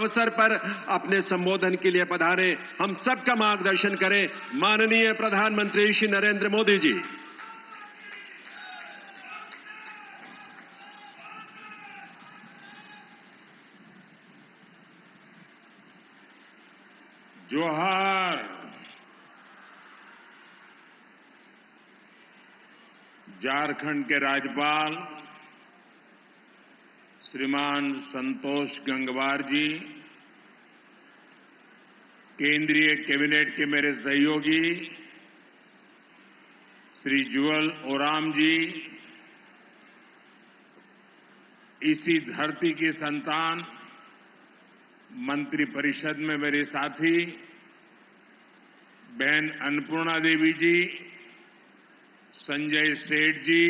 अवसर पर अपने संबोधन के लिए पधारे, हम सबका मार्गदर्शन करें माननीय प्रधानमंत्री श्री नरेंद्र मोदी जी। जोहार। झारखंड के राज्यपाल श्रीमान संतोष गंगवार जी, केंद्रीय कैबिनेट के मेरे सहयोगी श्री जुअल ओराम जी, इसी धरती की संतान मंत्रिपरिषद में मेरे साथी बहन अन्नपूर्णा देवी जी, संजय सेठ जी,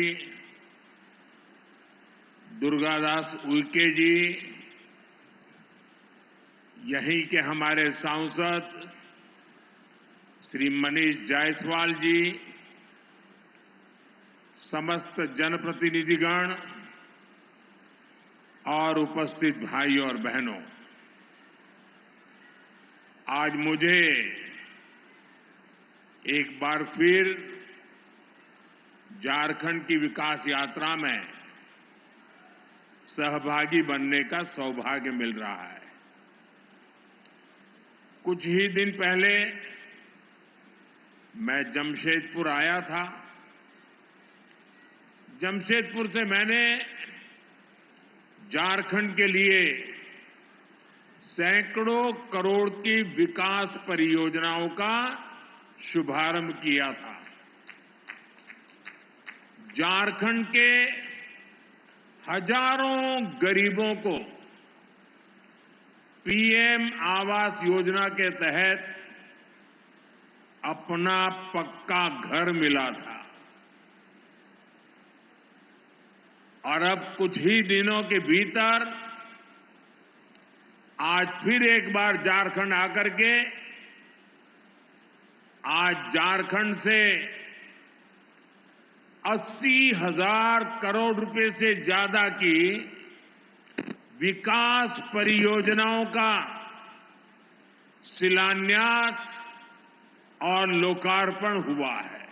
दुर्गादास उइके जी, यहीं के हमारे सांसद श्री मनीष जायसवाल जी, समस्त जनप्रतिनिधिगण और उपस्थित भाई और बहनों, आज मुझे एक बार फिर झारखंड की विकास यात्रा में सहभागी बनने का सौभाग्य मिल रहा है। कुछ ही दिन पहले मैं जमशेदपुर आया था। जमशेदपुर से मैंने झारखंड के लिए सैकड़ों करोड़ की विकास परियोजनाओं का शुभारंभ किया था। झारखंड के हजारों गरीबों को पीएम आवास योजना के तहत अपना पक्का घर मिला था और अब कुछ ही दिनों के भीतर आज फिर एक बार झारखंड आकर के आज झारखंड से 80,000 करोड़ रुपए से ज्यादा की विकास परियोजनाओं का शिलान्यास और लोकार्पण हुआ है।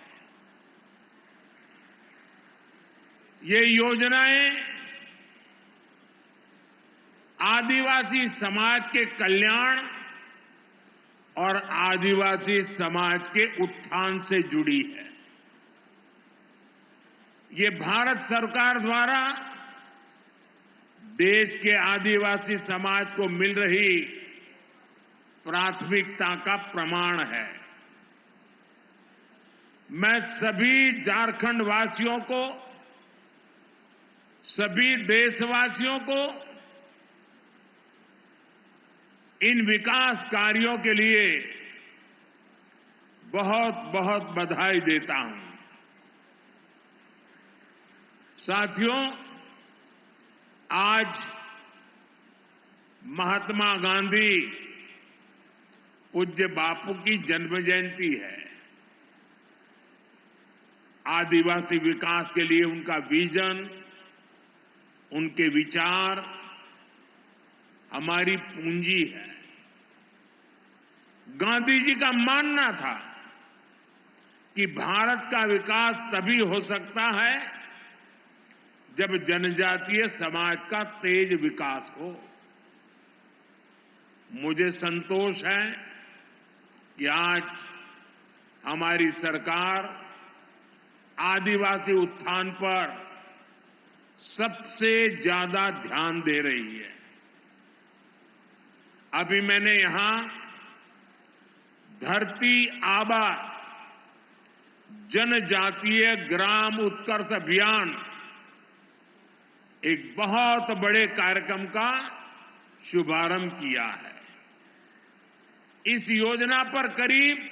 ये योजनाएं आदिवासी समाज के कल्याण और आदिवासी समाज के उत्थान से जुड़ी है। ये भारत सरकार द्वारा देश के आदिवासी समाज को मिल रही प्राथमिकता का प्रमाण है। मैं सभी झारखंड वासियों को, सभी देशवासियों को इन विकास कार्यों के लिए बहुत बहुत बधाई देता हूं। साथियों, आज महात्मा गांधी पूज्य बापू की जन्म जयंती है। आदिवासी विकास के लिए उनका विजन, उनके विचार हमारी पूंजी है। गांधी जी का मानना था कि भारत का विकास तभी हो सकता है जब जनजातीय समाज का तेज विकास हो। मुझे संतोष है कि आज हमारी सरकार आदिवासी उत्थान पर सबसे ज्यादा ध्यान दे रही है। अभी मैंने यहां धरती आबा जनजातीय ग्राम उत्कर्ष अभियान, एक बहुत बड़े कार्यक्रम का शुभारंभ किया है। इस योजना पर करीब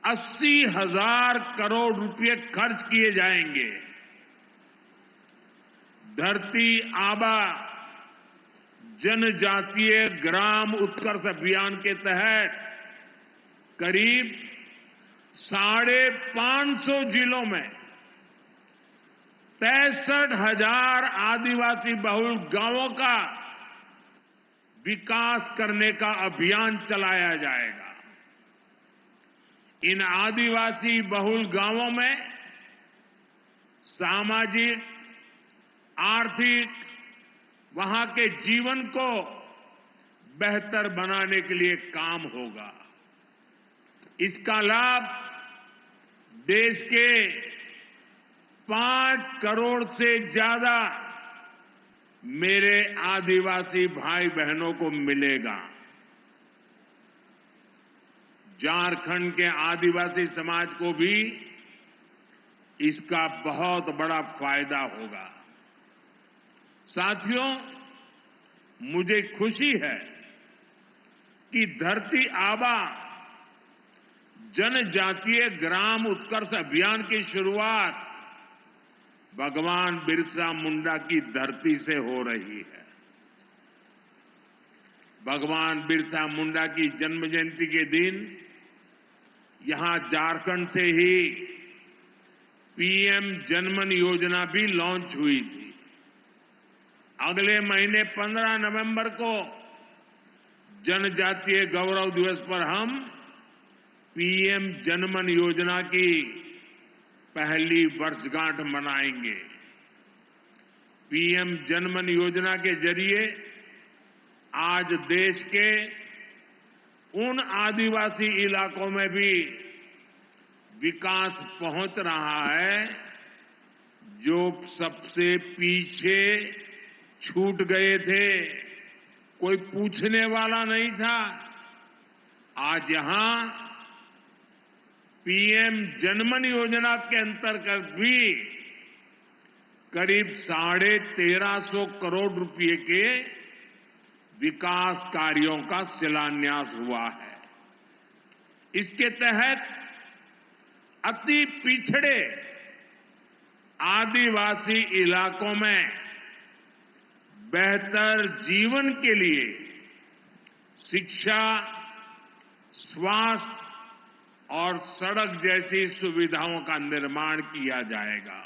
80,000 करोड़ रुपए खर्च किए जाएंगे। धरती आबा जनजातीय ग्राम उत्कर्ष अभियान के तहत करीब 550 जिलों में 63,000 आदिवासी बहुल गांवों का विकास करने का अभियान चलाया जाएगा। इन आदिवासी बहुल गांवों में सामाजिक, आर्थिक, वहां के जीवन को बेहतर बनाने के लिए काम होगा। इसका लाभ देश के 5 करोड़ से ज्यादा मेरे आदिवासी भाई बहनों को मिलेगा। झारखंड के आदिवासी समाज को भी इसका बहुत बड़ा फायदा होगा। साथियों, मुझे खुशी है कि धरती आबा जनजातीय ग्राम उत्कर्ष अभियान की शुरुआत भगवान बिरसा मुंडा की धरती से हो रही है। भगवान बिरसा मुंडा की जन्म जयंती के दिन यहां झारखंड से ही पीएम जनमन योजना भी लॉन्च हुई थी। अगले महीने 15 नवंबर को जनजातीय गौरव दिवस पर हम पीएम जनमन योजना की पहली वर्षगांठ मनाएंगे। पीएम जनमन योजना के जरिए आज देश के उन आदिवासी इलाकों में भी विकास पहुंच रहा है जो सबसे पीछे छूट गए थे, कोई पूछने वाला नहीं था। आज यहां पीएम जनमन योजना के अंतर्गत भी करीब 1350 करोड़ रुपए के विकास कार्यों का शिलान्यास हुआ है। इसके तहत अति पिछड़े आदिवासी इलाकों में बेहतर जीवन के लिए शिक्षा, स्वास्थ्य और सड़क जैसी सुविधाओं का निर्माण किया जाएगा।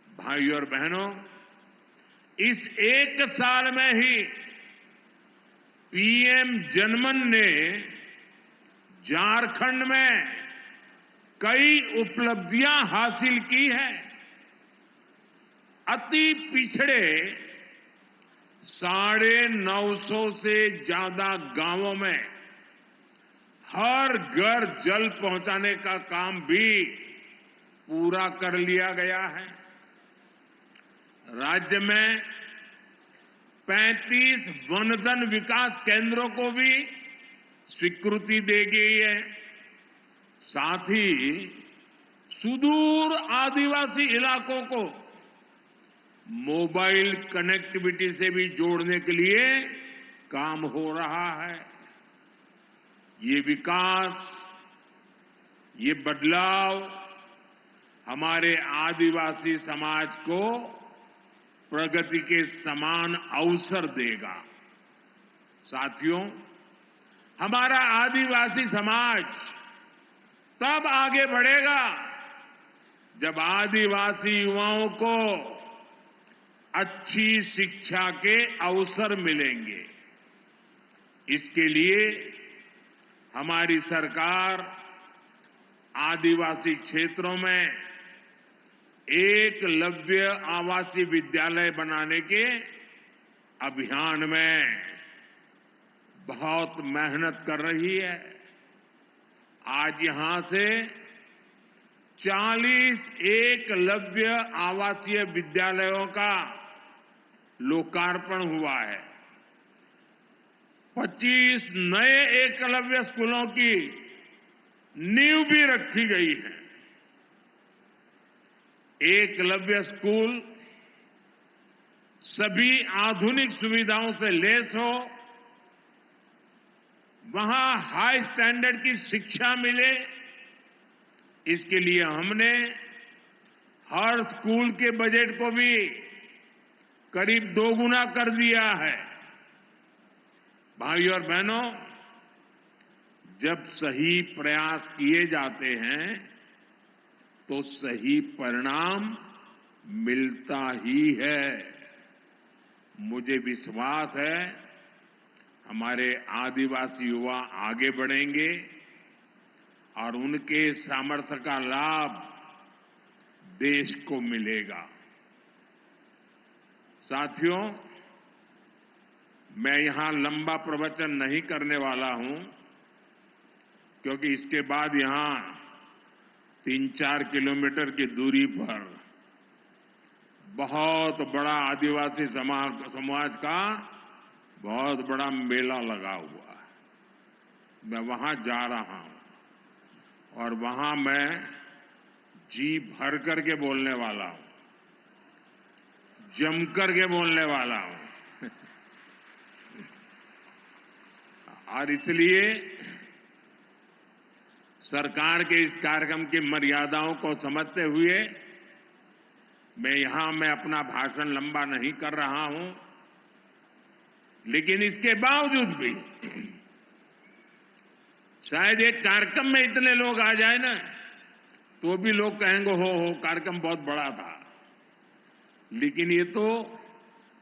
भाइयों और बहनों, इस एक साल में ही पीएम जनमन ने झारखंड में कई उपलब्धियां हासिल की हैं। अति पिछड़े 950 से ज्यादा गांवों में हर घर जल पहुंचाने का काम भी पूरा कर लिया गया है। राज्य में 35 वनधन विकास केंद्रों को भी स्वीकृति दे गई है। साथ ही सुदूर आदिवासी इलाकों को मोबाइल कनेक्टिविटी से भी जोड़ने के लिए काम हो रहा है। ये विकास, ये बदलाव हमारे आदिवासी समाज को प्रगति के समान अवसर देगा। साथियों, हमारा आदिवासी समाज तब आगे बढ़ेगा जब आदिवासी युवाओं को अच्छी शिक्षा के अवसर मिलेंगे। इसके लिए हमारी सरकार आदिवासी क्षेत्रों में एकलव्य आवासीय विद्यालय बनाने के अभियान में बहुत मेहनत कर रही है। आज यहां से 40 एकलव्य आवासीय विद्यालयों का लोकार्पण हुआ है। 25 नए एकलव्य स्कूलों की नींव भी रखी गई है। एकलव्य स्कूल सभी आधुनिक सुविधाओं से लैस हो, वहां हाई स्टैंडर्ड की शिक्षा मिले, इसके लिए हमने हर स्कूल के बजट को भी करीब 2 गुना कर दिया है। भाइयों और बहनों, जब सही प्रयास किए जाते हैं तो सही परिणाम मिलता ही है। मुझे विश्वास है हमारे आदिवासी युवा आगे बढ़ेंगे और उनके सामर्थ्य का लाभ देश को मिलेगा। साथियों, मैं यहां लंबा प्रवचन नहीं करने वाला हूं, क्योंकि इसके बाद यहां 3-4 किलोमीटर की दूरी पर बहुत बड़ा आदिवासी समाज का बहुत बड़ा मेला लगा हुआ है। मैं वहां जा रहा हूं और वहां मैं जी भर करके बोलने वाला हूं, जम करके बोलने वाला हूं। और इसलिए सरकार के इस कार्यक्रम की मर्यादाओं को समझते हुए मैं अपना भाषण लंबा नहीं कर रहा हूं, लेकिन इसके बावजूद भी शायद एक कार्यक्रम में इतने लोग आ जाए ना, तो भी लोग कहेंगे हो कार्यक्रम बहुत बड़ा था। लेकिन ये तो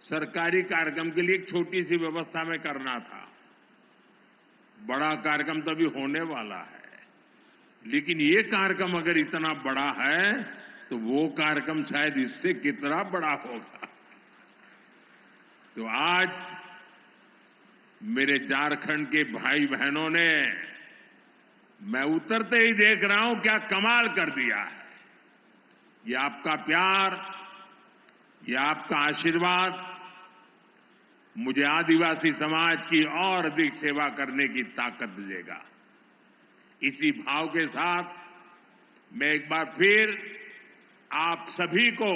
सरकारी कार्यक्रम के लिए एक छोटी सी व्यवस्था में करना था। बड़ा कार्यक्रम तो अभी होने वाला है, लेकिन ये कार्यक्रम अगर इतना बड़ा है तो वो कार्यक्रम शायद इससे कितना बड़ा होगा। तो आज मेरे झारखंड के भाई बहनों ने, मैं उतरते ही देख रहा हूं क्या कमाल कर दिया है। ये आपका प्यार, ये आपका आशीर्वाद मुझे आदिवासी समाज की और अधिक सेवा करने की ताकत देगा। इसी भाव के साथ मैं एक बार फिर आप सभी को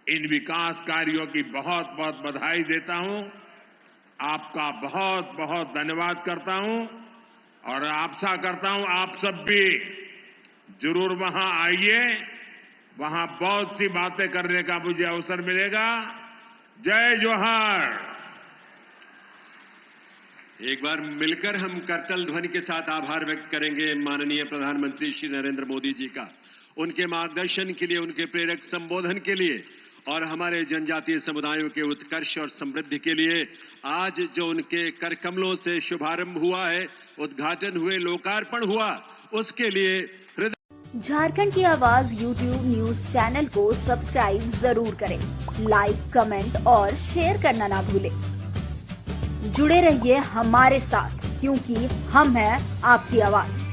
इन विकास कार्यों की बहुत बहुत बधाई देता हूं, आपका बहुत बहुत धन्यवाद करता हूं और आशा करता हूं आप सब भी जरूर वहां आइए। वहां बहुत सी बातें करने का मुझे अवसर मिलेगा। जय जोहार। एक बार मिलकर हम करतल ध्वनि के साथ आभार व्यक्त करेंगे माननीय प्रधानमंत्री श्री नरेंद्र मोदी जी का, उनके मार्गदर्शन के लिए, उनके प्रेरक संबोधन के लिए और हमारे जनजातीय समुदायों के उत्कर्ष और समृद्धि के लिए। आज जो उनके कर कमलों से शुभारंभ हुआ है, उद्घाटन हुए, लोकार्पण हुआ, उसके लिए झारखंड की आवाज YouTube न्यूज चैनल को सब्सक्राइब जरूर करें। लाइक, कमेंट और शेयर करना ना भूलें। जुड़े रहिए हमारे साथ, क्योंकि हम हैं आपकी आवाज।